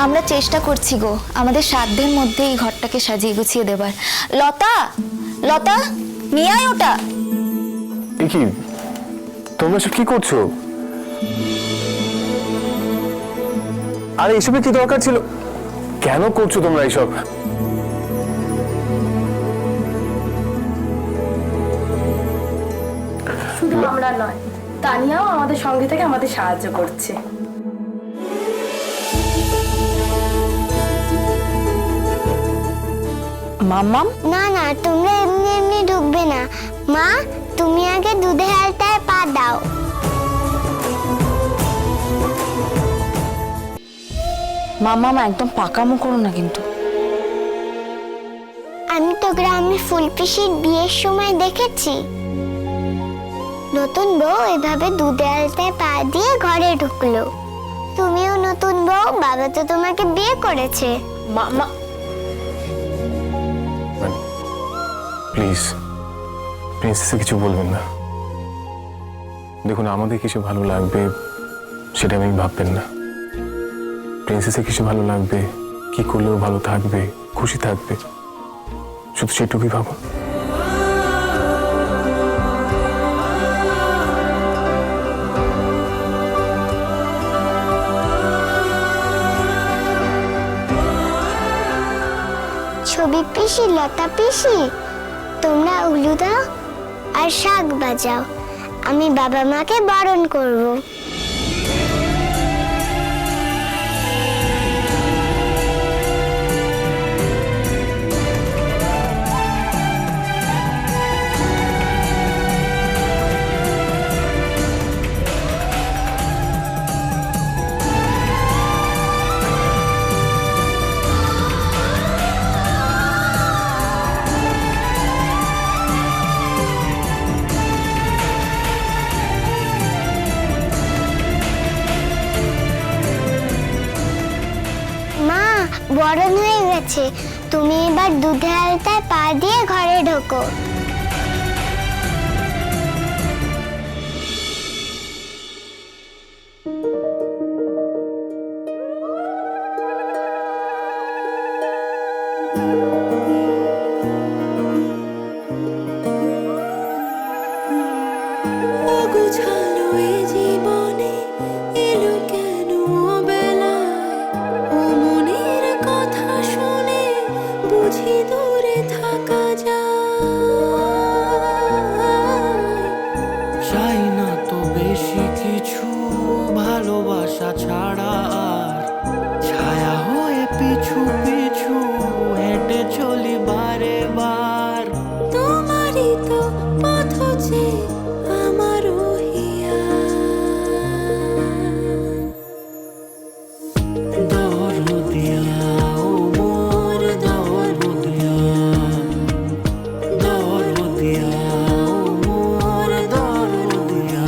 আমরা চেষ্টা করছি গো, আমাদের সাধ্যের মধ্যে এই ঘরটাকে সাজিয়ে গুছিয়ে দেবার। লতা, লতা, নিয়ে আয় ওটা। কি তোমরা সব কি করছো? আর এইসবে কি দরকার ছিল? কেন করছো তোমরা এইসব? শুধু আমরা নয়, তানিয়াও আমাদের সঙ্গে থেকে আমাদের সাহায্য করছে। মাম্মাম, না না, তোমরা এমনি এমনি ঢুকবে না। মা, তুমি আগে দুধের আলতায় পা দাও। মাম্মাম একদম পাকামো করো না কিন্তু। আমি তো গ্রামে ফুলপিসির বিয়ের সময় দেখেছি, নতুন বউ এভাবে দুধের আলতায় পা দিয়ে ঘরে ঢুকলো। তুমিও নতুন বউ, বাবা তো তোমাকে বিয়ে করেছে। মাম্মা, প্লিজ প্রিন্সেসে কিছু বলবেন না। দেখুন, আমাদের কিছু ভালো লাগবে সেটা আমি ভাববেন না। প্রিন্সেসে কিছু ভালো লাগবে, কি করলেও ভালো থাকবে, খুশি থাকবে, শুধু সেটুকুই ভাবুন। ছবি পিসি, লতা পিসি, তোমরা উলু দাও আর শাক বাজাও, আমি বাবা মাকে বারণ করব। মা, বরণ হয়ে গেছে, তুমি এবার দুধের আলতায় পা দিয়ে ঘরে ঢোকো। অগোছালো এ জীবনে এলো কেন বেলায়, ও মনের কথা শুনে বুঝি দূরে থাকা যায়। চাই না তো বেশি কিছু, ভালোবাসা ছাড়া আর ছায়া হয়ে পিছু পিছু হেঁটে চলি বারে বার। তোমারই তো পথ যে আমারও হিয়া। দরদিয়া ও মোর দরদিয়া, দরদিয়া ও মোর দরদিয়া,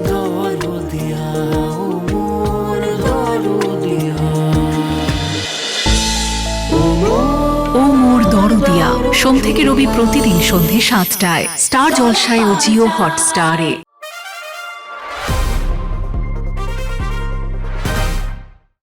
দরদিয়া ও মোর দরদিয়া। ও মোর দরদিয়া, সোম থেকে রবি প্রতিদিন সন্ধে ৭টায় স্টার জলসায় ও জিও হটস্টারে।